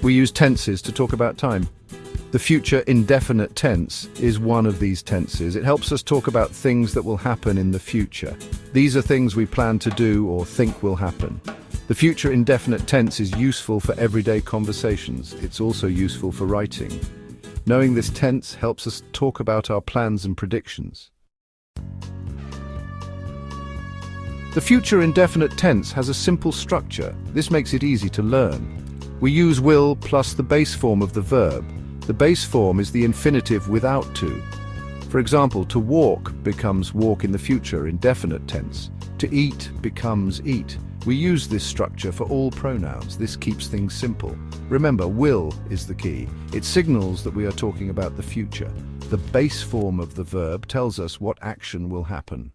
We use tenses to talk about time. The future indefinite tense is one of these tenses. It helps us talk about things that will happen in the future. These are things we plan to do or think will happen. The future indefinite tense is useful for everyday conversations. It's also useful for writing. Knowing this tense helps us talk about our plans and predictions. The future indefinite tense has a simple structure. This makes it easy to learn. We use will plus the base form of the verb. The base form is the infinitive without to. For example, to walk becomes walk in the future indefinite tense. To eat becomes eat. We use this structure for all pronouns. This keeps things simple. Remember, will is the key. It signals that we are talking about the future. The base form of the verb tells us what action will happen.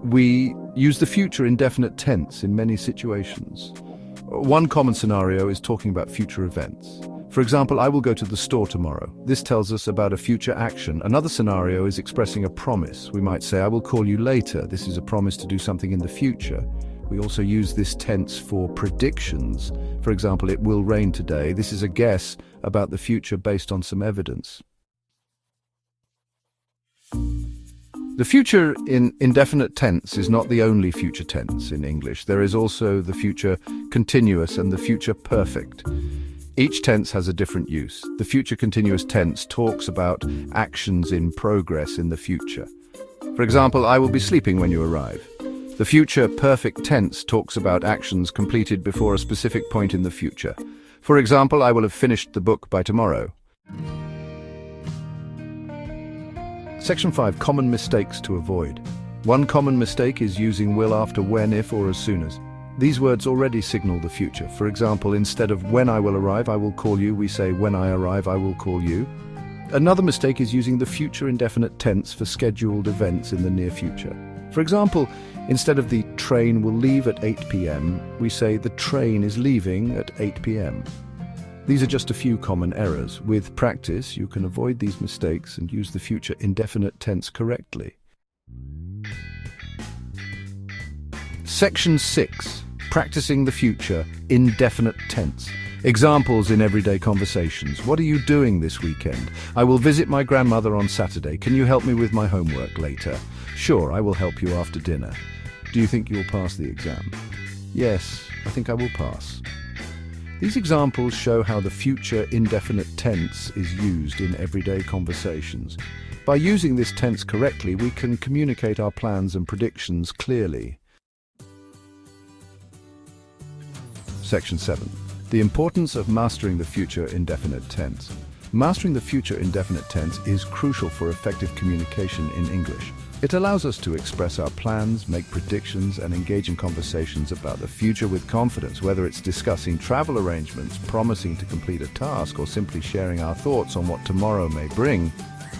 We use the future indefinite tense in many situations. One common scenario is talking about future events. For example, I will go to the store tomorrow. This tells us about a future action. Another scenario is expressing a promise. We might say, I will call you later. This is a promise to do something in the future. We also use this tense for predictions. For example, it will rain today. This is a guess about the future based on some evidence. The future in indefinite tense is not the only future tense in English. There is also the future continuous and the future perfect. Each tense has a different use. The future continuous tense talks about actions in progress in the future. For example, I will be sleeping when you arrive. The future perfect tense talks about actions completed before a specific point in the future. For example, I will have finished the book by tomorrow. Section 5. Common mistakes to avoid. One common mistake is using will after when, if, or as soon as. These words already signal the future. For example, instead of when I will arrive, I will call you, we say when I arrive, I will call you. Another mistake is using the future indefinite tense for scheduled events in the near future. For example, instead of the train will leave at 8 p.m., we say the train is leaving at 8 p.m. These are just a few common errors. With practice, you can avoid these mistakes and use the future indefinite tense correctly. Section 6. Practicing the future indefinite tense. Examples in everyday conversations. What are you doing this weekend? I will visit my grandmother on Saturday. Can you help me with my homework later? Sure, I will help you after dinner. Do you think you'll pass the exam? Yes, I think I will pass. These examples show how the future indefinite tense is used in everyday conversations. By using this tense correctly, we can communicate our plans and predictions clearly. Section 7. The importance of mastering the future indefinite tense. Mastering the future indefinite tense is crucial for effective communication in English. It allows us to express our plans, make predictions, and engage in conversations about the future with confidence, whether it's discussing travel arrangements, promising to complete a task, or simply sharing our thoughts on what tomorrow may bring.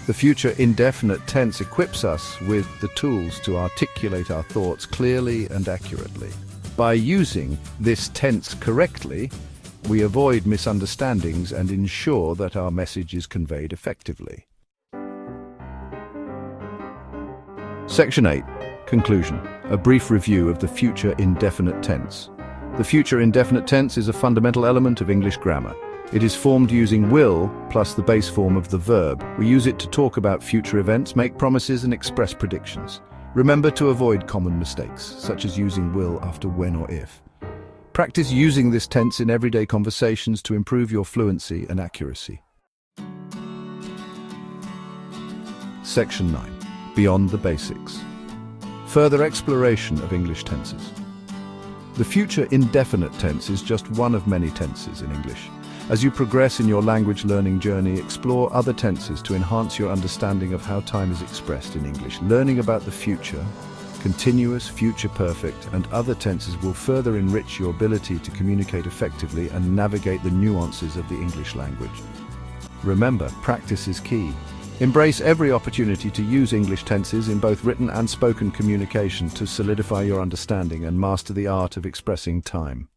The future indefinite tense equips us with the tools to articulate our thoughts clearly and accurately. By using this tense correctly, we avoid misunderstandings and ensure that our message is conveyed effectively. Section 8. Conclusion. A brief review of the future indefinite tense. The future indefinite tense is a fundamental element of English grammar. It is formed using will plus the base form of the verb. We use it to talk about future events, make promises, and express predictions. Remember to avoid common mistakes, such as using will after when or if. Practice using this tense in everyday conversations to improve your fluency and accuracy. Section 9. Beyond the basics. Further exploration of English tenses. The future indefinite tense is just one of many tenses in English. As you progress in your language learning journey, explore other tenses to enhance your understanding of how time is expressed in English. Learning about the future, continuous, future perfect, and other tenses will further enrich your ability to communicate effectively and navigate the nuances of the English language. Remember, practice is key. Embrace every opportunity to use English tenses in both written and spoken communication to solidify your understanding and master the art of expressing time.